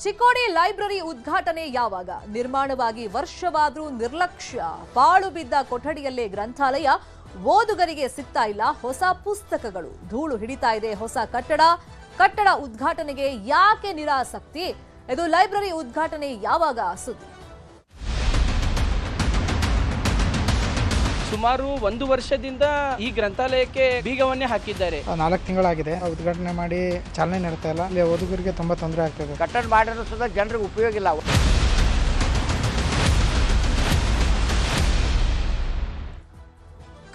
Chikkodi library ಉದ್ಘಾಟನೆ ಯಾವಾಗ? ನಿರ್ಮಾಣವಾಗಿ ವರ್ಷವಾದ್ರೂ ನಿರ್ಲಕ್ಷ್ಯ. ಪಾಳು ಬಿದ್ದ ಕೊಠಡಿಯಲ್ಲೇ ಗ್ರಂಥಾಲಯ. ಓದುಗರಿಗೆ ಸಿಗ್ತಾ ಇಲ್ಲ ಹೊಸ ಪುಸ್ತಕಗಳು. ಧೂಳು ಹಿಡಿತಾ ಇದೆ ಹೊಸ ಕಟ್ಟಡ ಉದ್ಘಾಟನೆಗೆ ಯಾಕೆ ನಿರಾಸಕ್ತಿ? ಇದು ಲೈಬ್ರರಿ ಉದ್ಘಾಟನೆ ಯಾವಾಗ ಸುದ್ದಿ. ಸುಮಾರು 1 ವರ್ಷದಿಂದ ಈ ಗ್ರಂಥಾಲಯಕ್ಕೆ ಬೀಗವನ್ನೇ ಹಾಕಿದ್ದಾರೆ. 4 ತಿಂಗಳಾಗಿದೆ ಉದ್ಘಾಟನೆ ಮಾಡಿ, ಚಾಲನೆ ನೀಡ್ತಾ ಇಲ್ಲ. ಇಲ್ಲಿ ಓದುಗರಿಗೆ ತುಂಬಾ ತೊಂದರೆ ಆಗ್ತಿದೆ. ಕಟ್ಟಡ ಮಾಡಿದ್ರು ಸುಧಾ ಜನರಿಗೆ ಉಪಯೋಗ ಇಲ್ಲ.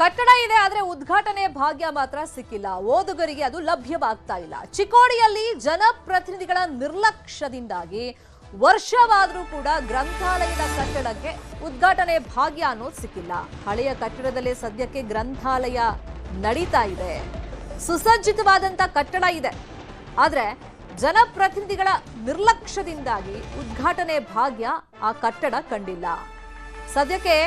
ಕಟ್ಟಡ ಇದೆ ಆದ್ರೆ ಉದ್ಘಾಟನೆ ಭಾಗ್ಯ ಮಾತ್ರ ಸಿಕ್ಕಿಲ್ಲ. ಓದುಗರಿಗೆ ಅದು ಲಭ್ಯವಾಗ್ತಾ ಇಲ್ಲ. ಚಿಕ್ಕೋಡಿಯಲ್ಲಿ ಜನಪ್ರತಿನಿಧಿಗಳ ನಿರ್ಲಕ್ಷ್ಯದಿಂದಾಗಿ ವರ್ಷವಾದರೂ ಕೂಡ ಗ್ರಂಥಾಲಯದ ಕಟ್ಟಡಕ್ಕೆ ಉದ್ಘಾಟನೆ ಭಾಗ್ಯ ಅನ್ನೋದು ಸಿಕ್ಕಿಲ್ಲ. ಹಳೆಯ ಕಟ್ಟಡದಲ್ಲೇ ಸದ್ಯಕ್ಕೆ ಗ್ರಂಥಾಲಯ ನಡೀತಾ ಇದೆ. ಸುಸಜ್ಜಿತವಾದಂತ ಕಟ್ಟಡ ಇದೆ, ಆದ್ರೆ ಜನಪ್ರತಿನಿಧಿಗಳ ನಿರ್ಲಕ್ಷ್ಯದಿಂದಾಗಿ ಉದ್ಘಾಟನೆ ಭಾಗ್ಯ ಆ ಕಟ್ಟಡ ಕಂಡಿಲ್ಲ. ಸದ್ಯಕ್ಕೆ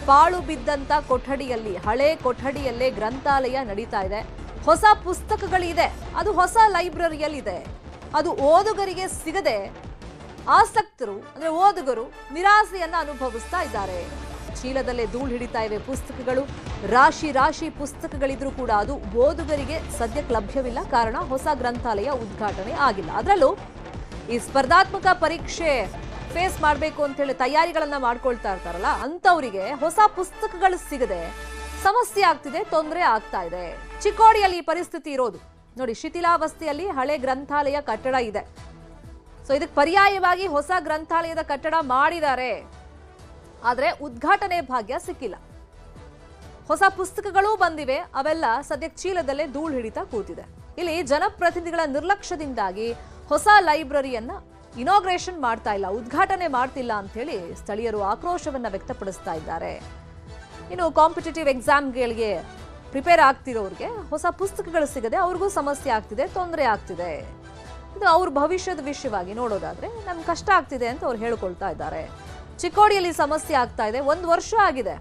ಪಾಳು ಬಿದ್ದಂತ ಕೊಠಡಿಯಲ್ಲಿ, ಹಳೆ ಕೊಠಡಿಯಲ್ಲೇ ಗ್ರಂಥಾಲಯ ನಡೀತಾ ಇದೆ. ಹೊಸ ಪುಸ್ತಕಗಳಿದೆ, ಅದು ಹೊಸ ಲೈಬ್ರರಿಯಲ್ಲಿದೆ. ಅದು ಓದುಗರಿಗೆ ಸಿಗದೆ ಆಸಕ್ತರು ಅಂದ್ರೆ ಓದುಗರು ನಿರಾಸೆಯನ್ನ ಅನುಭವಿಸ್ತಾ ಇದ್ದಾರೆ. ಚೀಲದಲ್ಲೇ ಧೂಳು ಹಿಡಿತಾ ಇವೆ ಪುಸ್ತಕಗಳು. ರಾಶಿ ಪುಸ್ತಕಗಳಿದ್ರೂ ಕೂಡ ಅದು ಓದುಗರಿಗೆ ಸದ್ಯಕ್ಕೆ ಲಭ್ಯವಿಲ್ಲ. ಕಾರಣ ಹೊಸ ಗ್ರಂಥಾಲಯ ಉದ್ಘಾಟನೆ ಆಗಿಲ್ಲ. ಅದರಲ್ಲೂ ಈ ಸ್ಪರ್ಧಾತ್ಮಕ ಪರೀಕ್ಷೆ ಫೇಸ್ ಮಾಡಬೇಕು ಅಂತ ಹೇಳಿ ತಯಾರಿಗಳನ್ನ ಮಾಡ್ಕೊಳ್ತಾ ಇರ್ತಾರಲ್ಲ, ಅಂತವರಿಗೆ ಹೊಸ ಪುಸ್ತಕಗಳು ಸಿಗದೆ ಸಮಸ್ಯೆ ಆಗ್ತಿದೆ, ತೊಂದರೆ ಆಗ್ತಾ ಇದೆ. ಚಿಕ್ಕೋಡಿಯಲ್ಲಿ ಈ ಪರಿಸ್ಥಿತಿ ಇರೋದು ನೋಡಿ. ಶಿಥಿಲಾವಸ್ಥೆಯಲ್ಲಿ ಹಳೆ ಗ್ರಂಥಾಲಯ ಕಟ್ಟಡ ಇದೆ. ಸೊ ಇದಕ್ಕೆ ಪರ್ಯಾಯವಾಗಿ ಹೊಸ ಗ್ರಂಥಾಲಯದ ಕಟ್ಟಡ ಮಾಡಿದ್ದಾರೆ, ಆದ್ರೆ ಉದ್ಘಾಟನೆ ಭಾಗ್ಯ ಸಿಕ್ಕಿಲ್ಲ. ಹೊಸ ಪುಸ್ತಕಗಳೂ ಬಂದಿವೆ, ಅವೆಲ್ಲ ಸದ್ಯಕ್ಕೆ ಚೀಲದಲ್ಲೇ ಧೂಳು ಹಿಡಿತಾ ಕೂತಿದೆ. ಇಲ್ಲಿ ಜನಪ್ರತಿನಿಧಿಗಳ ನಿರ್ಲಕ್ಷ್ಯದಿಂದಾಗಿ ಹೊಸ ಲೈಬ್ರರಿಯನ್ನ ಇನಾಗ್ರೇಷನ್ ಮಾಡ್ತಾ ಇಲ್ಲ, ಉದ್ಘಾಟನೆ ಮಾಡ್ತಿಲ್ಲ ಅಂತ ಹೇಳಿ ಸ್ಥಳೀಯರು ಆಕ್ರೋಶವನ್ನ ವ್ಯಕ್ತಪಡಿಸ್ತಾ ಇದ್ದಾರೆ. ಇನ್ನು ಕಾಂಪಿಟೇಟಿವ್ ಎಕ್ಸಾಮ್ಗಳಿಗೆ ಪ್ರಿಪೇರ್ ಆಗ್ತಿರೋರಿಗೆ ಹೊಸ ಪುಸ್ತಕಗಳು ಸಿಗದೆ ಅವ್ರಿಗೂ ಸಮಸ್ಯೆ ಆಗ್ತಿದೆ, ತೊಂದರೆ ಆಗ್ತಿದೆ. ಇದು ಅವ್ರ ಭವಿಷ್ಯದ ವಿಷಯವಾಗಿ ನೋಡೋದಾದ್ರೆ ನಮ್ಗೆ ಕಷ್ಟ ಆಗ್ತಿದೆ ಅಂತ ಅವ್ರು ಹೇಳ್ಕೊಳ್ತಾ ಇದ್ದಾರೆ. ಚಿಕ್ಕೋಡಿಯಲ್ಲಿ ಸಮಸ್ಯೆ ಆಗ್ತಾ ಇದೆ. 1 ವರ್ಷ ಆಗಿದೆ,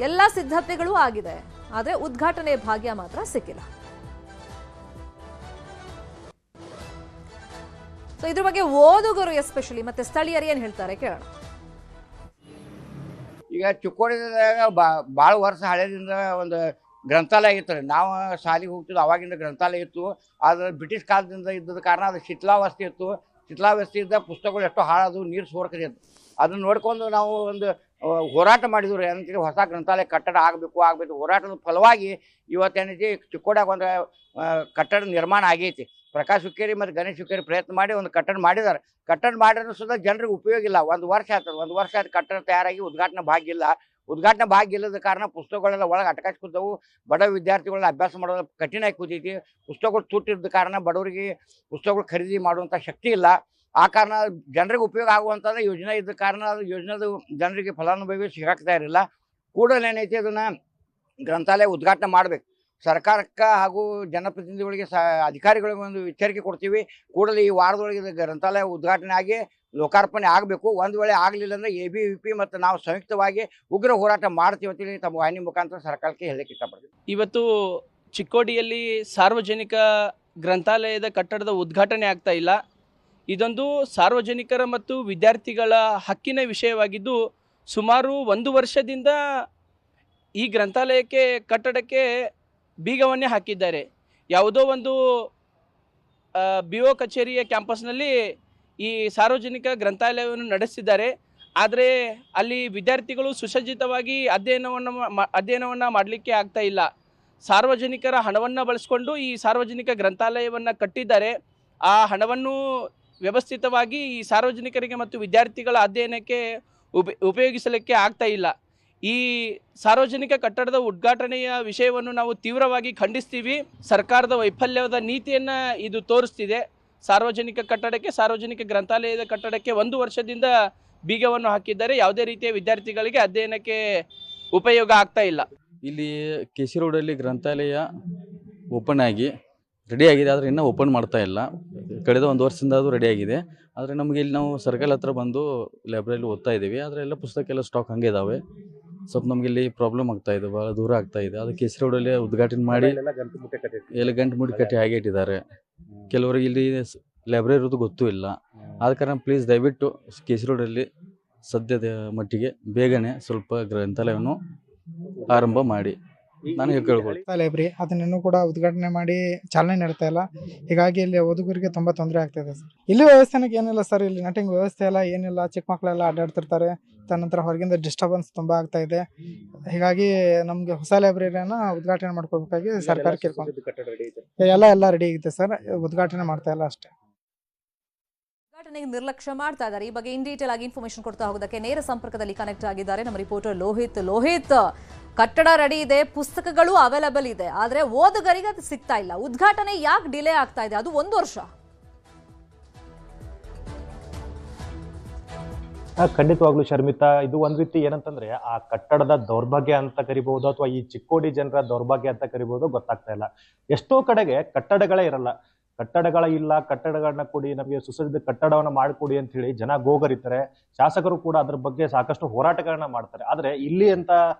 ಎಲ್ಲ ಸಿದ್ಧತೆಗಳು ಆಗಿದೆ, ಆದ್ರೆ ಉದ್ಘಾಟನೆ ಭಾಗ್ಯ ಮಾತ್ರ ಸಿಕ್ಕಿಲ್ಲ. ಸೊ ಇದ್ರ ಬಗ್ಗೆ ಓದುಗರು ಎಸ್ಪೆಷಲಿ ಮತ್ತೆ ಸ್ಥಳೀಯರು ಏನ್ ಹೇಳ್ತಾರೆ ಕೇಳೋಣ. ಈಗ ಚಿಕ್ಕೋಡಿದಾಗ ಭಾಳ ವರ್ಷ ಹಳೆದಿಂದ ಒಂದು ಗ್ರಂಥಾಲಯ ಇತ್ತು. ನಾವು ಶಾಲೆಗೆ ಹೋಗ್ತಿದ್ವಿ, ಅವಾಗಿಂದ ಗ್ರಂಥಾಲಯ ಇತ್ತು. ಆದರೆ ಬ್ರಿಟಿಷ್ ಕಾಲದಿಂದ ಇದ್ದದ ಕಾರಣ ಅದು ಶಿಥಿಲಾವಸ್ಥೆ ಇತ್ತು. ಶಿಥಿಲಾವಸ್ಥೆಯಿಂದ ಪುಸ್ತಕಗಳು ಎಷ್ಟೋ ಹಾಳಾದವು, ನೀರು ಸೋರ್ಕದಿತ್ತು. ಅದನ್ನು ನೋಡ್ಕೊಂಡು ನಾವು ಒಂದು ಹೋರಾಟ ಮಾಡಿದ್ರು. ಏನಂತೀವಿ, ಹೊಸ ಗ್ರಂಥಾಲಯ ಕಟ್ಟಡ ಆಗಬೇಕು. ಹೋರಾಟದ ಫಲವಾಗಿ ಇವತ್ತೇನೈತಿ, ಚಿಕ್ಕೋಡಿಯಾಗ ಒಂದು ಕಟ್ಟಡ ನಿರ್ಮಾಣ ಆಗೈತಿ. ಪ್ರಕಾಶ್ ಹುಕ್ಕೇರಿ ಮತ್ತು ಗಣೇಶ್ ಹುಕ್ಕೇರಿ ಪ್ರಯತ್ನ ಮಾಡಿ ಒಂದು ಕಟ್ಟಡ ಮಾಡಿದ್ದಾರೆ. ಕಟ್ಟಡ ಮಾಡಿದ್ರು ಸುಧಾ ಜನರಿಗೆ ಉಪಯೋಗ ಇಲ್ಲ. 1 ವರ್ಷ ಆಯ್ತದೆ. 1 ವರ್ಷ ಆಯ್ತು ಕಟ್ಟಡ ತಯಾರಾಗಿ ಉದ್ಘಾಟನೆ ಭಾಗ್ಯ ಇಲ್ಲ. ಉದ್ಘಾಟನೆ ಭಾಗ್ಯ ಇಲ್ಲದ ಕಾರಣ ಪುಸ್ತಕಗಳೆಲ್ಲ ಒಳಗೆ ಅಟಕಾಚ್ ಕೂತವು. ಬಡ ವಿದ್ಯಾರ್ಥಿಗಳನ್ನ ಅಭ್ಯಾಸ ಮಾಡೋದು ಕಠಿಣ ಆಗಿ ಕೂತೈತಿ. ಪುಸ್ತಕಗಳು ತುಟ್ಟಿದ್ದ ಕಾರಣ ಬಡವರಿಗೆ ಪುಸ್ತಕಗಳು ಖರೀದಿ ಮಾಡುವಂಥ ಶಕ್ತಿ ಇಲ್ಲ. ಆ ಕಾರಣ ಜನರಿಗೆ ಉಪಯೋಗ ಆಗುವಂಥದ್ದು ಯೋಜನೆ ಇದ್ದ ಕಾರಣ ಅದು ಯೋಜನೆದು ಜನರಿಗೆ ಫಲಾನುಭವಿ ಸಿಗಾಕ್ತಾ ಇರಲಿಲ್ಲ. ಕೂಡಲೇ ಏನೈತಿ, ಅದನ್ನು ಗ್ರಂಥಾಲಯ ಉದ್ಘಾಟನೆ ಮಾಡಬೇಕು. ಸರ್ಕಾರಕ್ಕೆ ಹಾಗೂ ಜನಪ್ರತಿನಿಧಿಗಳಿಗೆ ಅಧಿಕಾರಿಗಳಿಗೆ ಒಂದು ಎಚ್ಚರಿಕೆ ಕೊಡ್ತೀವಿ. ಕೂಡಲೇ ಈ ವಾರದೊಳಗೆ ಗ್ರಂಥಾಲಯ ಉದ್ಘಾಟನೆ ಆಗಿ ಲೋಕಾರ್ಪಣೆ ಆಗಬೇಕು. ಒಂದು ವೇಳೆ ಆಗಲಿಲ್ಲ ಅಂದರೆ ABVP ಮತ್ತು ನಾವು ಸಂಯುಕ್ತವಾಗಿ ಉಗ್ರ ಹೋರಾಟ ಮಾಡ್ತೀವಿ ಅಂತೇಳಿ ತಮ್ಮ ವಾಹಿನಿ ಮುಖಾಂತರ ಸರ್ಕಾರಕ್ಕೆ ಹೇಳಕ್ಕೆ ಇಷ್ಟಪಡ್ತೀವಿ. ಇವತ್ತು ಚಿಕ್ಕೋಡಿಯಲ್ಲಿ ಸಾರ್ವಜನಿಕ ಗ್ರಂಥಾಲಯದ ಕಟ್ಟಡದ ಉದ್ಘಾಟನೆ ಆಗ್ತಾ ಇಲ್ಲ. ಇದೊಂದು ಸಾರ್ವಜನಿಕರ ಮತ್ತು ವಿದ್ಯಾರ್ಥಿಗಳ ಹಕ್ಕಿನ ವಿಷಯವಾಗಿದ್ದು, ಸುಮಾರು 1 ವರ್ಷದಿಂದ ಈ ಗ್ರಂಥಾಲಯಕ್ಕೆ ಕಟ್ಟಡಕ್ಕೆ ಬೀಗವನ್ನೇ ಹಾಕಿದ್ದಾರೆ. ಯಾವುದೋ ಒಂದು BO ಕಚೇರಿಯ ಕ್ಯಾಂಪಸ್ನಲ್ಲಿ ಈ ಸಾರ್ವಜನಿಕ ಗ್ರಂಥಾಲಯವನ್ನು ನಡೆಸಿದ್ದಾರೆ. ಆದರೆ ಅಲ್ಲಿ ವಿದ್ಯಾರ್ಥಿಗಳು ಸುಸಜ್ಜಿತವಾಗಿ ಅಧ್ಯಯನವನ್ನು ಮಾಡಲಿಕ್ಕೆ ಆಗ್ತಾ ಇಲ್ಲ. ಸಾರ್ವಜನಿಕರ ಹಣವನ್ನು ಬಳಸಿಕೊಂಡು ಈ ಸಾರ್ವಜನಿಕ ಗ್ರಂಥಾಲಯವನ್ನು ಕಟ್ಟಿದ್ದಾರೆ. ಆ ಹಣವನ್ನು ವ್ಯವಸ್ಥಿತವಾಗಿ ಈ ಸಾರ್ವಜನಿಕರಿಗೆ ಮತ್ತು ವಿದ್ಯಾರ್ಥಿಗಳ ಅಧ್ಯಯನಕ್ಕೆ ಉಪಯೋಗಿಸಲಿಕ್ಕೆ ಆಗ್ತಾ ಇಲ್ಲ. ಈ ಸಾರ್ವಜನಿಕ ಕಟ್ಟಡದ ಉದ್ಘಾಟನೆಯ ವಿಷಯವನ್ನು ನಾವು ತೀವ್ರವಾಗಿ ಖಂಡಿಸ್ತೀವಿ. ಸರ್ಕಾರದ ವೈಫಲ್ಯದ ನೀತಿಯನ್ನು ಇದು ತೋರಿಸ್ತಿದೆ. ಸಾರ್ವಜನಿಕ ಕಟ್ಟಡಕ್ಕೆ, ಸಾರ್ವಜನಿಕ ಗ್ರಂಥಾಲಯದ ಕಟ್ಟಡಕ್ಕೆ 1 ವರ್ಷದಿಂದ ಬೀಗವನ್ನು ಹಾಕಿದ್ದಾರೆ. ಯಾವುದೇ ರೀತಿಯ ವಿದ್ಯಾರ್ಥಿಗಳಿಗೆ ಅಧ್ಯಯನಕ್ಕೆ ಉಪಯೋಗ ಆಗ್ತಾ ಇಲ್ಲ. ಇಲ್ಲಿ KC ರೋಡಲ್ಲಿ ಗ್ರಂಥಾಲಯ ಓಪನ್ ಆಗಿ ರೆಡಿ ಆಗಿದೆ, ಆದರೆ ಇನ್ನೂ ಓಪನ್ ಮಾಡ್ತಾ ಇಲ್ಲ. ಕಳೆದ 1 ವರ್ಷದಿಂದ ಅದು ರೆಡಿ ಆಗಿದೆ. ಆದರೆ ನಮಗೆ ಇಲ್ಲಿ ನಾವು ಸರ್ಕಲ್ ಹತ್ರ ಬಂದು ಲೈಬ್ರರಿಲಿ ಓದ್ತಾ ಇದ್ದೀವಿ. ಆದರೆ ಎಲ್ಲ ಪುಸ್ತಕ ಎಲ್ಲ ಸ್ಟಾಕ್ ಹಂಗೆ ಇದ್ದಾವೆ. ಸ್ವಲ್ಪ ನಮ್ಗೆ ಇಲ್ಲಿ ಪ್ರಾಬ್ಲಮ್ ಆಗ್ತಾ ಇದೆ, ಭಾಳ ದೂರ ಆಗ್ತಾ ಇದೆ. ಅದು KC ರೋಡಲ್ಲಿ ಉದ್ಘಾಟನೆ ಮಾಡಿ ಎಲ್ಲ ಗಂಟು ಮುಟ್ಟಿ ಕಟ್ಟಿ ಹಾಗೆ ಇಟ್ಟಿದ್ದಾರೆ. ಕೆಲವರಿಗೆ ಇಲ್ಲಿ ಲೈಬ್ರರಿ ಇರೋದು ಗೊತ್ತೂ ಇಲ್ಲ. ಆದ ಕಾರಣ ಪ್ಲೀಸ್ ದಯವಿಟ್ಟು KC ರೋಡಲ್ಲಿ ಸದ್ಯದ ಮಟ್ಟಿಗೆ ಬೇಗನೆ ಸ್ವಲ್ಪ ಗ್ರಂಥಾಲಯವನ್ನು ಆರಂಭ ಮಾಡಿ ನಾನು ಕೇಳ್ಕೊಳ್ಳಿ. ಲೈಬ್ರರಿ ಅದನ್ನಿನ್ನೂ ಕೂಡ ಉದ್ಘಾಟನೆ ಮಾಡಿ ಚಾಲನೆ ನೀಡ್ತಾ ಇಲ್ಲ. ಹೀಗಾಗಿ ಇಲ್ಲಿ ಓದುಗರಿಗೆ ತುಂಬಾ ತೊಂದರೆ ಆಗ್ತಿದೆ ಸರ್. ಇಲ್ಲಿ ವ್ಯವಸ್ಥೆನಕ್ಕೆ ಏನಿಲ್ಲ ಸರ್, ಇಲ್ಲಿ ನಟಿಂಗ್ ವ್ಯವಸ್ಥೆ ಎಲ್ಲ ಏನಿಲ್ಲ. ಚಿಕ್ಕ ಮಕ್ಕಳೆಲ್ಲ ಅಡ್ಡಾಡ್ತಿರ್ತಾರೆ. ತದನಂತರ ಹೊರಗಿಂದ ಡಿಸ್ಟರ್ಬೆನ್ಸ್ ತುಂಬಾ ಆಗ್ತಾ ಇದೆ. ಹೀಗಾಗಿ ನಮ್ಗೆ ಹೊಸ ಲೈಬ್ರರಿಯನ್ನ ಉದ್ಘಾಟನೆ ಮಾಡ್ಕೋಬೇಕಾಗಿ ಸರ್ಕಾರ ಕೇಳ್ಕೊಂಡು ಎಲ್ಲ ರೆಡಿ ಆಗಿದೆ ಸರ್, ಉದ್ಘಾಟನೆ ಮಾಡ್ತಾ ಇಲ್ಲ ಅಷ್ಟೇ. ಉದ್ಘಾಟನೆಗೆ ನಿರ್ಲಕ್ಷ್ಯ ಮಾಡ್ತಾ ಇದ್ದಾರೆ. ಈ ಬಗ್ಗೆ ಇನ್ ಡೀಟೇಲ್ ಆಗಿ ಇನ್ಫಾರ್ಮೇಶನ್ ಕೊಡ್ತಾ ಹೋಗೋದಕ್ಕೆ ನೇರ ಸಂಪರ್ಕದಲ್ಲಿ ಕನೆಕ್ಟ್ ಆಗಿದ್ದಾರೆ ನಮ್ಮ ರಿಪೋರ್ಟರ್ ಲೋಹಿತ್. ಕಟ್ಟಡ ರೆಡಿ ಇದೆ, ಪುಸ್ತಕಗಳು ಅವೈಲೇಬಲ್ ಇದೆ, ಆದ್ರೆ ಓದುಗರಿಗೆ ಅದು ಸಿಗ್ತಾ ಇಲ್ಲ. ಉದ್ಘಾಟನೆ ಯಾಕೆ ಡಿಲೇ ಆಗ್ತಾ ಇದೆ? ಅದು 1 ವರ್ಷ. ಖಂಡಿತವಾಗ್ಲೂ ಶರ್ಮಿತಾ, ಇದು ಒಂದ್ ರೀತಿ ಏನಂತಂದ್ರೆ ಆ ಕಟ್ಟಡದ ದೌರ್ಭಾಗ್ಯ ಅಂತ ಕರಿಬಹುದು ಅಥವಾ ಈ ಚಿಕ್ಕೋಡಿ ಜನರ ದೌರ್ಭಾಗ್ಯ ಅಂತ ಕರಿಬಹುದು, ಗೊತ್ತಾಗ್ತಾ ಇಲ್ಲ. ಎಷ್ಟೋ ಕಡೆಗೆ ಕಟ್ಟಡಗಳೇ ಇರಲ್ಲ. ಕಟ್ಟಡಗಳ ಕಟ್ಟಡಗಳನ್ನ ಕೊಡಿ, ನಮಗೆ ಸುಸಜ್ಜಿತ ಕಟ್ಟಡವನ್ನ ಮಾಡಿಕೊಡಿ ಅಂತ ಹೇಳಿ ಜನ ಗೋಗರಿತಾರೆ. ಶಾಸಕರು ಕೂಡ ಅದ್ರ ಬಗ್ಗೆ ಸಾಕಷ್ಟು ಹೋರಾಟಗಳನ್ನ ಮಾಡ್ತಾರೆ. ಆದ್ರೆ ಇಲ್ಲಿ ಅಂತ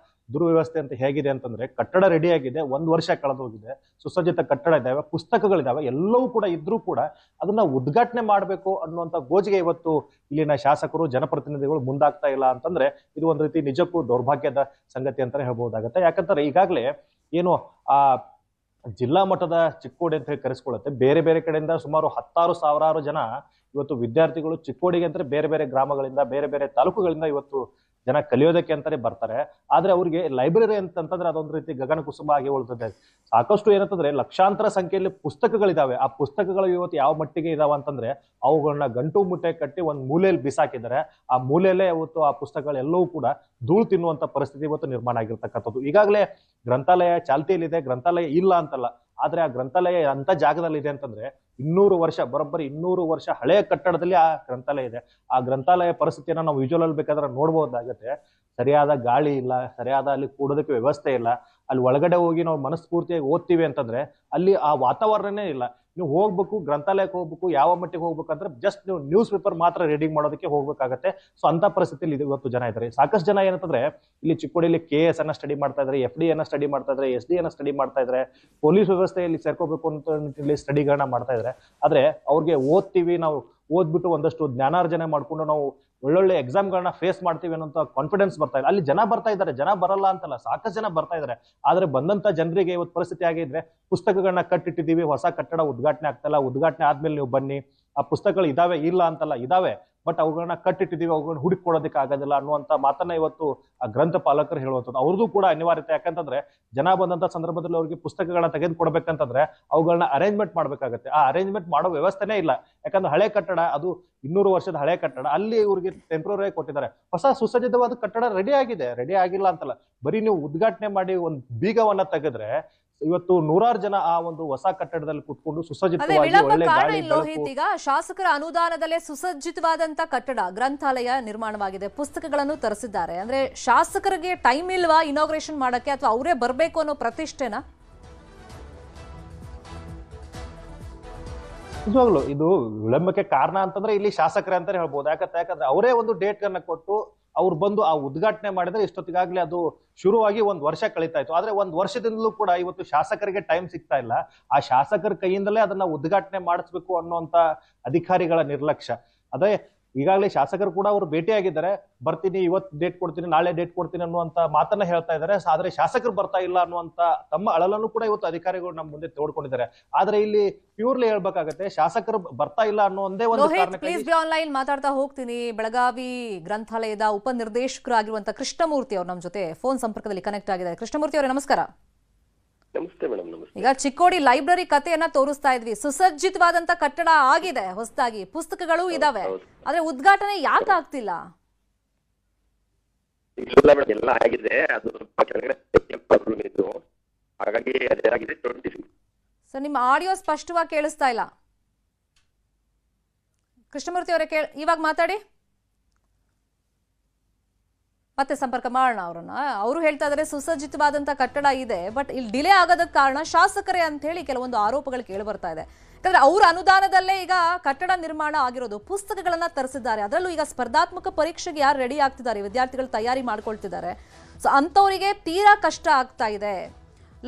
ದುರ್ವ್ಯವಸ್ಥೆ ಅಂತ ಹೇಗಿದೆ ಅಂತಂದ್ರೆ, ಕಟ್ಟಡ ರೆಡಿ ಆಗಿದೆ, 1 ವರ್ಷ ಕಳೆದು ಹೋಗಿದೆ, ಸುಸಜ್ಜಿತ ಕಟ್ಟಡ ಇದಾವೆ, ಪುಸ್ತಕಗಳಿದಾವೆ, ಎಲ್ಲವೂ ಕೂಡ ಇದ್ರೂ ಕೂಡ ಅದನ್ನ ಉದ್ಘಾಟನೆ ಮಾಡ್ಬೇಕು ಅನ್ನುವಂತ ಗೋಜಿಗೆ ಇವತ್ತು ಇಲ್ಲಿನ ಶಾಸಕರು ಜನಪ್ರತಿನಿಧಿಗಳು ಮುಂದಾಗ್ತಾ ಇಲ್ಲ ಅಂತಂದ್ರೆ ಇದು ಒಂದ್ ರೀತಿ ನಿಜಕ್ಕೂ ದೌರ್ಭಾಗ್ಯದ ಸಂಗತಿ ಅಂತಾನೆ ಹೇಳ್ಬಹುದಾಗತ್ತೆ. ಯಾಕಂದ್ರೆ ಈಗಾಗ್ಲೇ ಏನು ಆ ಜಿಲ್ಲಾ ಮಟ್ಟದ ಚಿಕ್ಕೋಡಿ ಅಂತ ಹೇಳಿ ಕರೆಸ್ಕೊಳ್ಳುತ್ತೆ, ಬೇರೆ ಬೇರೆ ಕಡೆಯಿಂದ ಸುಮಾರು 10,000 ಜನ ಇವತ್ತು ವಿದ್ಯಾರ್ಥಿಗಳು ಚಿಕ್ಕೋಡಿಗೆ ಅಂದ್ರೆ ಬೇರೆ ಬೇರೆ ಗ್ರಾಮಗಳಿಂದ ಬೇರೆ ಬೇರೆ ತಾಲೂಕುಗಳಿಂದ ಇವತ್ತು ಜನ ಕಲಿಯೋದಕ್ಕೆ ಅಂತಾನೆ ಬರ್ತಾರೆ. ಆದ್ರೆ ಅವ್ರಿಗೆ ಲೈಬ್ರರಿ ಅಂತಂದ್ರೆ ಅದೊಂದು ರೀತಿ ಗಗನ ಕುಸುಮ ಆಗಿ ಉಳಿದಿದೆ. ಸಾಕಷ್ಟು ಏನಂತಂದ್ರೆ ಲಕ್ಷಾಂತರ ಸಂಖ್ಯೆಯಲ್ಲಿ ಪುಸ್ತಕಗಳಿದಾವೆ. ಆ ಪುಸ್ತಕಗಳು ಇವತ್ತು ಯಾವ ಮಟ್ಟಿಗೆ ಇದಾವ ಅಂತಂದ್ರೆ ಅವುಗಳನ್ನ ಗಂಟು ಮುಟ್ಟೆ ಕಟ್ಟಿ ಒಂದ್ ಮೂಲೆಯಲ್ಲಿ ಬಿಸಾಕಿದ್ದಾರೆ. ಆ ಮೂಲೆಯಲ್ಲೇ ಇವತ್ತು ಆ ಪುಸ್ತಕಗಳೆಲ್ಲವೂ ಕೂಡ ಧೂಳು ತಿನ್ನುವಂತ ಪರಿಸ್ಥಿತಿ ಇವತ್ತು ನಿರ್ಮಾಣ ಆಗಿರ್ತಕ್ಕಂಥದ್ದು. ಈಗಾಗಲೇ ಗ್ರಂಥಾಲಯ ಚಾಲ್ತಿಯಲ್ಲಿದೆ, ಗ್ರಂಥಾಲಯ ಇಲ್ಲ ಅಂತಲ್ಲ. ಆದ್ರೆ ಆ ಗ್ರಂಥಾಲಯ ಅಂತ ಜಾಗದಲ್ಲಿ ಇದೆ ಅಂತಂದ್ರೆ 200 ವರ್ಷ, ಬರೋಬ್ಬರಿ 200 ವರ್ಷ ಹಳೆಯ ಕಟ್ಟಡದಲ್ಲಿ ಆ ಗ್ರಂಥಾಲಯ ಇದೆ. ಆ ಗ್ರಂಥಾಲಯ ಪರಿಸ್ಥಿತಿಯನ್ನ ನಾವು ವಿಜುವಲ್ ಅಲ್ಲಿ ಬೇಕಾದ್ರೆ ನೋಡ್ಬೋದಾಗತ್ತೆ. ಸರಿಯಾದ ಗಾಳಿ ಇಲ್ಲ, ಸರಿಯಾದ ಅಲ್ಲಿ ಕೂಡೋದಕ್ಕೆ ವ್ಯವಸ್ಥೆ ಇಲ್ಲ. ಅಲ್ಲಿ ಒಳಗಡೆ ಹೋಗಿ ನಾವು ಮನಸ್ಫೂರ್ತಿಯಾಗಿ ಓದ್ತೀವಿ ಅಂತಂದ್ರೆ ಅಲ್ಲಿ ಆ ವಾತಾವರಣನೇ ಇಲ್ಲ. ನೀವು ಹೋಗ್ಬೇಕು, ಗ್ರಂಥಾಲಯಕ್ಕೆ ಹೋಗ್ಬೇಕು, ಯಾವ ಮಟ್ಟಿಗೆ ಹೋಗ್ಬೇಕಂದ್ರೆ ಜಸ್ಟ್ ನೀವು ನ್ಯೂಸ್ ಪೇಪರ್ ಮಾತ್ರ ರೀಡಿಂಗ್ ಮಾಡೋದಕ್ಕೆ ಹೋಗ್ಬೇಕಾಗತ್ತೆ. ಸೊ ಅಂತ ಪರಿಸ್ಥಿತಿಯಲ್ಲಿ ಇವತ್ತು ಜನ ಇದ್ದಾರೆ. ಸಾಕಷ್ಟು ಜನ ಏನಂತಂದ್ರೆ ಇಲ್ಲಿ ಚಿಕ್ಕೋಡಿಯಲ್ಲಿ KS ಅನ್ನ ಸ್ಟಡಿ ಮಾಡ್ತಾ ಇದ್ದಾರೆ, FD ಅನ್ನ ಸ್ಟಡಿ ಮಾಡ್ತಾ ಇದ್ದಾರೆ, SD ಅನ್ನ ಸ್ಟಡಿ ಮಾಡ್ತಾ ಇದ್ದಾರೆ, ಪೊಲೀಸ್ ವ್ಯವಸ್ಥೆಯಲ್ಲಿ ಸೇರ್ಕೋಬೇಕು ಅಂತ ಸ್ಟಡಿಗಳನ್ನ ಮಾಡ್ತಾ ಇದ್ದಾರೆ. ಆದ್ರೆ ಅವ್ರಿಗೆ ಓದ್ತೀವಿ, ನಾವು ಓದ್ಬಿಟ್ಟು ಒಂದಷ್ಟು ಜ್ಞಾನಾರ್ಜನೆ ಮಾಡ್ಕೊಂಡು ನಾವು ಒಳ್ಳೊಳ್ಳೆ ಎಕ್ಸಾಮ್ಗಳನ್ನ ಫೇಸ್ ಮಾಡ್ತೀವಿ ಅನ್ನೋ ಕಾನ್ಫಿಡೆನ್ಸ್ ಬರ್ತಾ ಇದೆ. ಅಲ್ಲಿ ಜನ ಬರ್ತಾ ಇದ್ದಾರೆ, ಜನ ಬರಲ್ಲ ಅಂತಲ್ಲ, ಸಾಕಷ್ಟು ಜನ ಬರ್ತಾ ಇದ್ದಾರೆ. ಆದ್ರೆ ಬಂದಂತ ಜನರಿಗೆ ಇವತ್ತು ಪರಿಸ್ಥಿತಿ ಆಗಿದ್ರೆ ಪುಸ್ತಕಗಳನ್ನ ಕಟ್ಟಿಟ್ಟಿದೀವಿ, ಹೊಸ ಕಟ್ಟಡ ಉದ್ಘಾಟನೆ ಆಗ್ತಲ್ಲ, ಉದ್ಘಾಟನೆ ಆದ್ಮೇಲೆ ನೀವು ಬನ್ನಿ, ಆ ಪುಸ್ತಕಗಳು ಇದಾವೆ ಇಲ್ಲ ಅಂತಲ್ಲ, ಇದಾವೆ, ಬಟ್ ಅವುಗಳನ್ನ ಕಟ್ಟಿಟ್ಟಿದೀವಿ, ಅವುಗಳನ್ನ ಹುಡುಕೊಡೋದಕ್ಕೆ ಆಗೋದಿಲ್ಲ ಅನ್ನುವಂತ ಮಾತನ್ನ ಇವತ್ತು ಆ ಗ್ರಂಥ ಪಾಲಕರು ಹೇಳುವಂಥದ್ದು. ಅವ್ರದ್ದು ಕೂಡ ಅನಿವಾರ್ಯತೆ. ಯಾಕಂತಂದ್ರೆ ಜನ ಬಂದಂತ ಸಂದರ್ಭದಲ್ಲಿ ಅವ್ರಿಗೆ ಪುಸ್ತಕಗಳನ್ನ ತೆಗೆದುಕೊಡ್ಬೇಕಂತಂದ್ರೆ ಅವುಗಳನ್ನ ಅರೇಂಜ್ಮೆಂಟ್ ಮಾಡ್ಬೇಕಾಗತ್ತೆ. ಆ ಅರೇಂಜ್ಮೆಂಟ್ ಮಾಡೋ ವ್ಯವಸ್ಥೆನೇ ಇಲ್ಲ. ಯಾಕಂದ್ರೆ ಹಳೆ ಕಟ್ಟಡ, ಅದು 200 ವರ್ಷದ ಹಳೆ ಕಟ್ಟಡ, ಅಲ್ಲಿ ಇವ್ರಿಗೆ ಟೆಂಪ್ರರಿ ಕೊಟ್ಟಿದ್ದಾರೆ. ಹೊಸ ಸುಸಜ್ಜಿತವಾದ ಕಟ್ಟಡ ರೆಡಿ ಆಗಿದೆ, ರೆಡಿ ಆಗಿಲ್ಲ ಅಂತಲ್ಲ. ಬರೀ ನೀವು ಉದ್ಘಾಟನೆ ಮಾಡಿ ಒಂದ್ ಬೀಗವನ್ನ ತೆಗೆದ್ರೆ ಇವತ್ತು 100 ಜನ ಆ ಒಂದು ಹೊಸ ಕಟ್ಟಡದಲ್ಲಿ ಕುತ್ಕೊಂಡು ಸುಸಜ್ಜಿತವಾಗಿ ಒಳ್ಳೆ ಗಾಳಿ ಲೋಹಿತ್, ಈಗ ಶಾಸಕರ ಅನುದಾನದಲ್ಲೇ ಸುಸಜ್ಜಿತವಾದಂತ ಕಟ್ಟಡ ಗ್ರಂಥಾಲಯ ನಿರ್ಮಾಣವಾಗಿದೆ, ಪುಸ್ತಕಗಳನ್ನು ತರಿಸಿದ್ದಾರೆ. ಅಂದ್ರೆ ಶಾಸಕರಿಗೆ ಟೈಮ್ ಇಲ್ವಾ ಇನಾಗ್ರೇಷನ್ ಮಾಡಕ್ಕೆ, ಅಥವಾ ಅವರೇ ಬರ್ಬೇಕು ಅನ್ನೋ ಪ್ರತಿಷ್ಠೆನಾ? ನಿಜವಾಗ್ಲು ಇದು ವಿಳಂಬಕ್ಕೆ ಕಾರಣ ಅಂತಂದ್ರೆ ಇಲ್ಲಿ ಶಾಸಕರೇ ಅಂತಾನೆ ಹೇಳ್ಬೋದು. ಯಾಕಂದ್ರೆ ಅವರೇ ಒಂದು ಡೇಟ್ ಅನ್ನ ಕೊಟ್ಟು ಅವ್ರು ಬಂದು ಆ ಉದ್ಘಾಟನೆ ಮಾಡಿದ್ರೆ ಇಷ್ಟೊತ್ತಿಗಾಗ್ಲೇ ಅದು ಶುರುವಾಗಿ 1 ವರ್ಷ ಕಳೀತಾ ಇತ್ತು. ಆದ್ರೆ 1 ವರ್ಷದಿಂದಲೂ ಕೂಡ ಇವತ್ತು ಶಾಸಕರಿಗೆ ಟೈಮ್ ಸಿಗ್ತಾ ಇಲ್ಲ. ಆ ಶಾಸಕರ ಕೈಯಿಂದಲೇ ಅದನ್ನ ಉದ್ಘಾಟನೆ ಮಾಡಿಸ್ಬೇಕು ಅನ್ನುವಂತ ಅಧಿಕಾರಿಗಳ ನಿರ್ಲಕ್ಷ್ಯ. ಅದೇ ಈಗಾಗಲೇ ಶಾಸಕರು ಕೂಡ ಅವರು ಭೇಟಿಯಾಗಿದ್ದಾರೆ, ಬರ್ತೀನಿ, ಇವತ್ತು ಡೇಟ್ ಕೊಡ್ತೀನಿ, ನಾಳೆ ಡೇಟ್ ಕೊಡ್ತೀನಿ ಅನ್ನುವಂತ ಮಾತನ್ನ ಹೇಳ್ತಾ ಇದ್ದಾರೆ. ಆದ್ರೆ ಶಾಸಕರು ಬರ್ತಾ ಇಲ್ಲ ಅನ್ನುವಂತ ತಮ್ಮ ಅಳಲನ್ನು ಕೂಡ ಇವತ್ತು ಅಧಿಕಾರಿಗಳು ನಮ್ಮ ಮುಂದೆ ತೋಡ್ಕೊಂಡಿದ್ದಾರೆ. ಆದ್ರೆ ಇಲ್ಲಿ ಪ್ಯೂರ್ಲಿ ಹೇಳ್ಬೇಕಾಗತ್ತೆ, ಶಾಸಕರು ಬರ್ತಾ ಇಲ್ಲ ಅನ್ನೋ ಒಂದೇ ಒಂದು ಕಾರಣಕ್ಕೆ ಆನ್ಲೈನ್ ಮಾತಾಡ್ತಾ ಹೋಗ್ತೀನಿ. ಬೆಳಗಾವಿ ಗ್ರಂಥಾಲಯದ ಉಪನಿರ್ದೇಶಕರಾಗಿರುವಂತಹ ಕೃಷ್ಣಮೂರ್ತಿ ಅವರು ನಮ್ಮ ಜೊತೆ ಫೋನ್ ಸಂಪರ್ಕದಲ್ಲಿ ಕನೆಕ್ಟ್ ಆಗಿದ್ದಾರೆ. ಕೃಷ್ಣಮೂರ್ತಿ ಅವರೇ ನಮಸ್ಕಾರ. ನಮಸ್ತೆ ಮೇಡಮ್. ನಮಸ್ತೆ. ಈಗ ಚಿಕ್ಕೋಡಿ ಲೈಬ್ರರಿ ಕಥೆಯನ್ನ ತೋರಿಸ್ತಾ ಇದ್ವಿ. ಸುಸಜ್ಜಿತವಾದಂತ ಕಟ್ಟಡ ಆಗಿದೆ, ಹೊಸದಾಗಿ ಪುಸ್ತಕಗಳು ಇದಾವೆ, ಆದ್ರೆ ಉದ್ಘಾಟನೆ ಯಾಕೆ ಆಗ್ತಿಲ್ಲ? ಇಲ್ಲ ಮೇಡಮ್, ಎಲ್ಲ ಆಗಿದೆ, ಅದು ಕೆಳಗಡೆ ಪ್ರಾಬ್ಲಮ್ ಇತ್ತು, ಹಾಗಾಗಿ ಅದೇ ಆಗಿದೆ. ಸರ್, ನಿಮ್ಮ ಆಡಿಯೋ ಸ್ಪಷ್ಟವಾಗಿ ಕೇಳಿಸ್ತಾ ಇಲ್ಲ. ಕೃಷ್ಣಮೂರ್ತಿ ಅವರೇ, ಇವಾಗ ಮಾತಾಡಿ, ಮತ್ತೆ ಸಂಪರ್ಕ ಮಾಡೋಣ ಅವರನ್ನ. ಅವರು ಹೇಳ್ತಾ ಇದ್ದಾರೆ ಸುಸಜ್ಜಿತವಾದಂತ ಕಟ್ಟಡ ಇದೆ, ಬಟ್ ಇಲ್ಲಿ ಡಿಲೇ ಆಗೋದಕ್ಕೆ ಕಾರಣ ಶಾಸಕರೇ ಅಂತ ಹೇಳಿ ಕೆಲವೊಂದು ಆರೋಪಗಳು ಕೇಳಿ ಬರ್ತಾ ಇದೆ. ಯಾಕಂದ್ರೆ ಅವ್ರ ಅನುದಾನದಲ್ಲೇ ಈಗ ಕಟ್ಟಡ ನಿರ್ಮಾಣ ಆಗಿರೋದು, ಪುಸ್ತಕಗಳನ್ನ ತರಿಸಿದ್ದಾರೆ. ಅದರಲ್ಲೂ ಈಗ ಸ್ಪರ್ಧಾತ್ಮಕ ಪರೀಕ್ಷೆಗೆ ಯಾರು ರೆಡಿ ಆಗ್ತಿದ್ದಾರೆ, ವಿದ್ಯಾರ್ಥಿಗಳು ತಯಾರಿ ಮಾಡ್ಕೊಳ್ತಿದ್ದಾರೆ. ಸೊ ಅಂಥವರಿಗೆ ತೀರಾ ಕಷ್ಟ ಆಗ್ತಾ ಇದೆ.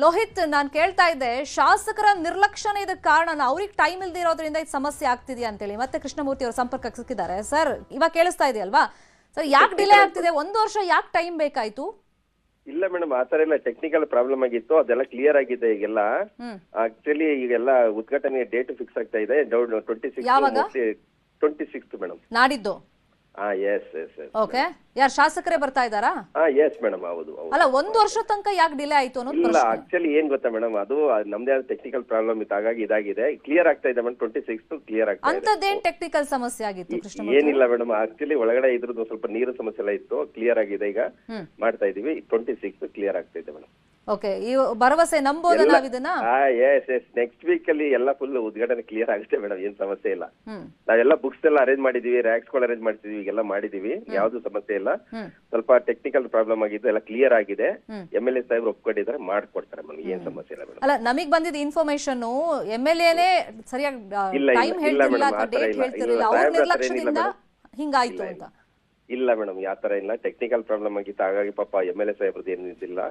ಲೋಹಿತ್, ನಾನು ಕೇಳ್ತಾ ಇದ್ದೆ, ಶಾಸಕರ ನಿರ್ಲಕ್ಷ್ಯನೇ ಇದಕ್ಕೆ ಕಾರಣ, ಅವ್ರಿಗೆ ಟೈಮ್ ಇಲ್ದೇ ಇರೋದ್ರಿಂದ ಇದು ಸಮಸ್ಯೆ ಆಗ್ತಿದೆಯಾ ಅಂತೇಳಿ. ಮತ್ತೆ ಕೃಷ್ಣಮೂರ್ತಿ ಅವರು ಸಂಪರ್ಕಕ್ಕೆ ಸಿಕ್ಕಿದ್ದಾರೆ. ಸರ್, ಇವಾಗ ಕೇಳಿಸ್ತಾ ಇದೆಯಲ್ವಾ ಸರ್? ಯಾಕೆ ಡಿಲೇ ಆಗ್ತಿದೆ? 1 ವರ್ಷ ಯಾಕೆ ಟೈಮ್ ಬೇಕಾಯ್ತು? ಇಲ್ಲ ಮೇಡಮ್, ಆತರ ಇಲ್ಲ, ಟೆಕ್ನಿಕಲ್ ಪ್ರಾಬ್ಲಮ್ ಆಗಿತ್ತು, ಅದೆಲ್ಲ ಕ್ಲಿಯರ್ ಆಗಿದೆ ಈಗೆಲ್ಲ. ಆಕ್ಚುಲಿ ಈಗೆಲ್ಲ ಉದ್ಘಾಟನೆ ಡೇಟ್ ಫಿಕ್ಸ್ ಆಗ್ತಾ ಇದೆ. 26 ಮೇಡಮ್, ನಾಡಿದ್ದು. ಎಸ್. ಓಕೆ, ಯಾರು ಶಾಸಕರೇ ಬರ್ತಾ ಇದ್ದಾರಾ? ಎಸ್ ಮೇಡಮ್, ಹೌದು. ಅಲ್ಲ, 1 ವರ್ಷ ತನಕ ಯಾಕೆ ಡಿಲೇ ಆಯ್ತು ಅನ್ನೋದು ಇಲ್ಲ, ಆಕ್ಚುಲಿ ಏನ್ ಗೊತ್ತಾ ಮೇಡಮ್, ಅದು ನಮ್ದೇ ಆದ ಟೆಕ್ನಿಕಲ್ ಪ್ರಾಬ್ಲಮ್ ಇತ್ತು, ಹಾಗಾಗಿ ಇದಾಗಿದೆ. ಕ್ಲಿಯರ್ ಆಗ್ತಾ ಇದೆ ಮೇಡಮ್, 26 ಕ್ಲಿಯರ್ ಆಗ್ತಾ ಇದೆ. ಅಂತದ್ದೇನ್ ಟೆಕ್ನಿಕಲ್ ಸಮಸ್ಯೆ ಆಗಿತ್ತು ಕೃಷ್ಣ? ಏನಿಲ್ಲ ಮೇಡಮ್, ಆಕ್ಚುಲಿ ಒಳಗಡೆ ಇದ್ರದ್ದು ಸ್ವಲ್ಪ ನೀರು ಸಮಸ್ಯೆ ಎಲ್ಲ ಇತ್ತು, ಕ್ಲಿಯರ್ ಆಗಿದೆ. ಈಗ ಮಾಡ್ತಾ ಇದೀವಿ, 26 ಕ್ಲಿಯರ್ ಆಗ್ತಾ ಇದೆ ಮೇಡಮ್. ಓಕೆ, ಈ ಭರವಸೆ ನಂಬೋದ ನಾವ್ ಇದನ್ನ? ಎಸ್. ನೆಕ್ಸ್ಟ್ ವೀಕ್ ಅಲ್ಲಿ ಎಲ್ಲ ಫುಲ್ ಉದ್ಘಾಟನೆ ಕ್ಲಿಯರ್ ಆಗುತ್ತೆ ಮೇಡಮ್, ಏನ್ ಸಮಸ್ಯೆ ಇಲ್ಲ. ನಾವೆಲ್ಲ ಬುಕ್ಸ್ ಎಲ್ಲ ಅರೇಂಜ್ ಮಾಡಿದೀವಿ, ರ್ಯಾಕ್ಸ್ ಗಳು ಅರೇಂಜ್ ಮಾಡ್ತಿದೀವಿ, ಈಗೆಲ್ಲ ಮಾಡಿದೀವಿ, ಯಾವ್ದು ಸಮಸ್ಯೆ ಇಲ್ಲ. ಸ್ವಲ್ಪ ಟೆಕ್ನಿಕಲ್ ಪ್ರಾಬ್ಲಮ್ ಆಗಿದ್ದು ಎಲ್ಲ ಕ್ಲಿಯರ್ ಆಗಿದೆ. MLA ಸಾಹೇಬ್ರು ಒಪ್ಕೊಂಡಿದ್ದಾರೆ, ಮಾಡ್ಕೊಡ್ತಾರೆ ಮೇಡಮ್, ಏನ್ ಸಮಸ್ಯೆ ಇಲ್ಲ ಮೇಡಮ್. ಅಲ್ಲ, ನಮಗ್ ಬಂದಿದ್ದ ಇನ್ಫಾರ್ಮೇಶನ್ MLAನೇ ಸರಿಯಾಗಿ ಟೈಮ್ ಹೇಳ್ತಿಲ್ಲ, ಡೇಟ್ ಹೇಳ್ತಿರ್ಲಿಲ್ಲ, ಅವ್ರ ನಿರ್ಲಕ್ಷ್ಯದಿಂದ ಹಿಂಗಾಯ್ತು ಅಂತ. ಇಲ್ಲ ಮೇಡಮ್, ಯಾತರ ಇಲ್ಲ, ಟೆಕ್ನಿಕಲ್ ಪ್ರಾಬ್ಲಮ್ ಆಗಿತ್ತು, ಹಾಗಾಗಿ ಪಾಪ MLA ಸಾಹೇಬ್ರದ್ದು ಏನಿಲ್ಲ.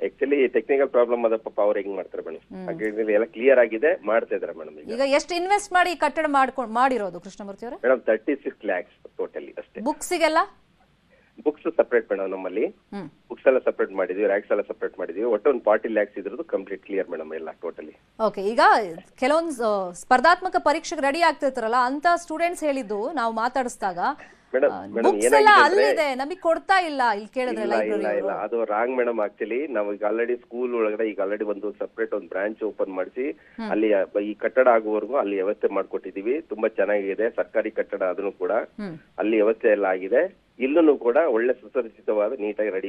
ಆಕ್ಚುಲಿ ಟೆಕ್ನಿಕಲ್ ಪ್ರಾಬ್ಲಮ್ ಅದ, ಪಾಪ ಅವ್ರು ಹೆಂಗ್ ಮಾಡ್ತಾರೆ ಮೇಡಮ್. ಹಾಗಾಗಿ ಎಲ್ಲ ಕ್ಲಿಯರ್ ಆಗಿದೆ, ಮಾಡ್ತಾ ಇದಾರೆ ಮೇಡಮ್. ಈಗ ಎಷ್ಟು ಇನ್ವೆಸ್ಟ್ ಮಾಡಿ ಕಟ್ಟಡ ಮಾಡಿರೋದು ಕೃಷ್ಣಮೂರ್ತಿ ಅವರೇ? ಮೇಡಮ್ 36 lakhs ಟೋಟಲಿ ಅಷ್ಟೇ. ಬುಕ್ಸಿಗೆಲ್ಲ? ಬುಕ್ಸ್ ಸಪರೇಟ್ ಮೇಡಮ್, ನಮ್ಮಲ್ಲಿ ಬುಕ್ಸ್ ಎಲ್ಲ ಸಪರೇಟ್ ಮಾಡಿದ್ವಿ, ರ್ಯಾಕ್ಸ್ ಎಲ್ಲ ಸಪರೇಟ್ ಮಾಡಿದ್ವಿ. ಒಟ್ಟು ಒಂದು 40 lakhs ಇದ್ರದ್ದು ಕಂಪ್ಲೀಟ್ ಕ್ಲಿಯರ್ ಮೇಡಮ್, ಎಲ್ಲ ಟೋಟಲಿ. ಓಕೆ, ಈಗ ಕೆಲವೊಂದು ಸ್ಪರ್ಧಾತ್ಮಕ ಪರೀಕ್ಷೆಗೆ ರೆಡಿ ಆಗ್ತಿರ್ತಾರಲ್ಲ ಅಂತ ಸ್ಟೂಡೆಂಟ್ಸ್ ಹೇಳಿದ್ದು ನಾವು ಮಾತಾಡಿಸಿದಾಗ, ಬುಕ್ಸ್ ಎಲ್ಲ ಅಲ್ಲಿದೆ, ನಮಗೆ ಕೊಡ್ತಾ ಇಲ್ಲ ಇಲ್ಲಿ ಕೇಳಿದ್ರೆ. ಇಲ್ಲ, ಅದು ರಾಂಗ್ ಮೇಡಮ್. ಆಕ್ಚುಲಿ ನಾವು ಈಗ ಆಲ್ರೆಡಿ ಸ್ಕೂಲ್ ಒಳಗಡೆ ಈಗ ಆಲ್ರೆಡಿ ಒಂದು ಸಪರೇಟ್ ಒಂದು ಬ್ರಾಂಚ್ ಓಪನ್ ಮಾಡಿಸಿ ಅಲ್ಲಿ ಈ ಕಟ್ಟಡ ಆಗುವವರೆಗೂ ಅಲ್ಲಿ ವ್ಯವಸ್ಥೆ ಮಾಡ್ಕೊಟ್ಟಿದೀವಿ. ತುಂಬಾ ಚೆನ್ನಾಗಿದೆ, ಸರ್ಕಾರಿ ಕಟ್ಟಡ, ಅದನ್ನು ಕೂಡ ಅಲ್ಲಿ ವ್ಯವಸ್ಥೆ ಎಲ್ಲ ಆಗಿದೆ. ಇಲ್ಲೂ ಕೂಡ ಒಳ್ಳೆ ಸುಸಜ್ಜಿತವಾದ ನೀಟಾಗಿ ರೆಡಿ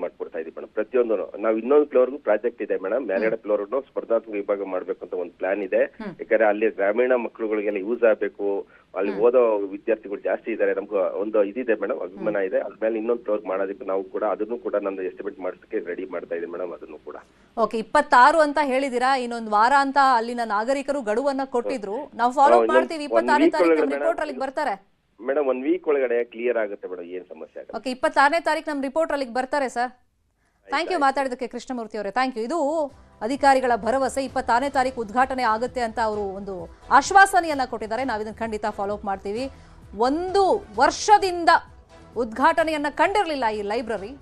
ಮಾಡ್ಕೊಡ್ತಾ ಇದೀವಿ ಮೇಡಮ್. ಪ್ರತಿಯೊಂದು ನಾವು ಇನ್ನೊಂದು ಫ್ಲೋರ್ಗೂ ಪ್ರಾಜೆಕ್ಟ್ ಇದೆ ಮೇಡಮ್, ಮೇಲ್ಗಡೆ ಫ್ಲೋರ್ ಸ್ಪರ್ಧಾತ್ಮಕ ವಿಭಾಗ ಮಾಡ್ಬೇಕು ಅಂತ ಒಂದು ಪ್ಲಾನ್ ಇದೆ. ಯಾಕಂದ್ರೆ ಅಲ್ಲಿ ಗ್ರಾಮೀಣ ಮಕ್ಕಳುಗಳಿಗೆಲ್ಲ ಯೂಸ್ ಆಗ್ಬೇಕು, ಅಲ್ಲಿ ಓದೋ ವಿದ್ಯಾರ್ಥಿಗಳು ಜಾಸ್ತಿ ಇದಾರೆ, ನಮ್ಗೆ ಒಂದು ಇದಿದೆ ಮೇಡಮ್, ಅಭಿಮಾನ ಇದೆ. ಅದ್ಮೇಲೆ ಇನ್ನೊಂದು ಫ್ಲೋರ್ ಮಾಡೋದಕ್ಕೆ ನಾವು ಕೂಡ ಅದನ್ನು ಕೂಡ ನಂದು ಎಸ್ಟಿಮೇಟ್ ಮಾಡಿಸಕ್ಕೆ ರೆಡಿ ಮಾಡ್ತಾ ಇದ್ದೀವಿ ಮೇಡಮ್, ಅದನ್ನು ಕೂಡ. ಓಕೆ, 26 ಅಂತ ಹೇಳಿದಿರಾ, ಇನ್ನೊಂದು ವಾರ ಅಂತ ಅಲ್ಲಿನ ನಾಗರಿಕರು ಗಡುವನ್ನ ಕೊಟ್ಟಿದ್ರು. ನಾವು ಫಾಲೋ ಅಪ್ ಮಾಡ್ತೀವಿ. 26ನೇ ತಾರೀಕು ನಮ್ಮ ರಿಪೋರ್ಟ್ ಅಲ್ಲಿಗೆ ಬರ್ತಾರೆ ಮೇಡಮ್. 1 ವೀಕ್ ಒಳಗಡೆ ಕ್ಲಿಯರ್ ಆಗುತ್ತೆ ಮೇಡಮ್, ಏನ್ ಸಮಸ್ಯೆ ಆಗಲ್ಲ. ಓಕೆ, 26ನೇ ತಾರೀಕು ನಮ್ಮ ರಿಪೋರ್ಟ್ ಅಲ್ಲಿಗೆ ಬರ್ತಾರೆ ಸರ್. ಥ್ಯಾಂಕ್ ಯು ಮಾತಾಡಿದಕ್ಕೆ ಕೃಷ್ಣಮೂರ್ತಿ ಅವರೇ, ಥ್ಯಾಂಕ್ ಯು. ಇದು ಅಧಿಕಾರಿಗಳ ಭರವಸೆ, 26ನೇ ತಾರೀಕು ಉದ್ಘಾಟನೆ ಆಗುತ್ತೆ ಅಂತ ಅವರು ಒಂದು ಆಶ್ವಾಸನೆಯನ್ನ ಕೊಟ್ಟಿದ್ದಾರೆ. ನಾವು ಇದನ್ನ ಖಂಡಿತ ಫಾಲೋ ಅಪ್ ಮಾಡ್ತೀವಿ. 1 ವರ್ಷದಿಂದ ಉದ್ಘಾಟನೆಯನ್ನ ಕಂಡಿರಲಿಲ್ಲ ಈ ಲೈಬ್ರರಿ,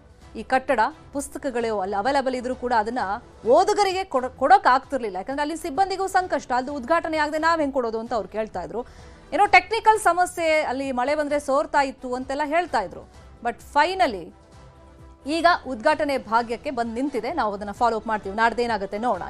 ಈ ಕಟ್ಟಡ. ಪುಸ್ತಕಗಳು ಅಲ್ಲಿ ಅವೈಲೇಬಲ್ ಇದ್ರೂ ಕೂಡ ಅದನ್ನ ಓದುಗರಿಗೆ ಕೊಡೋಕೆ ಆಗ್ತಿರ್ಲಿಲ್ಲ, ಯಾಕಂದ್ರೆ ಅಲ್ಲಿ ಸಿಬ್ಬಂದಿಗೂ ಸಂಕಷ್ಟ, ಅದು ಉದ್ಘಾಟನೆ ಆಗದೆ ನಾವ್ ಹೆಂಗ್ ಕೊಡೋದು ಅಂತ ಅವ್ರು ಕೇಳ್ತಾ ಇದ್ರು. ಏನೋ ಟೆಕ್ನಿಕಲ್ ಸಮಸ್ಯೆ, ಅಲ್ಲಿ ಮಳೆ ಬಂದ್ರೆ ಸೋರ್ತಾ ಇತ್ತು ಅಂತೆಲ್ಲ ಹೇಳ್ತಾ ಇದ್ರು. ಬಟ್ ಫೈನಲಿ ಈಗ ಉದ್ಘಾಟನೆ ಭಾಗ್ಯಕ್ಕೆ ಬಂದು ನಿಂತಿದೆ. ನಾವು ಅದನ್ನ ಫಾಲೋ ಅಪ್ ಮಾಡ್ತೀವಿ. ನಾಡ್ದೇನಾಗುತ್ತೆ ನೋಡೋಣ.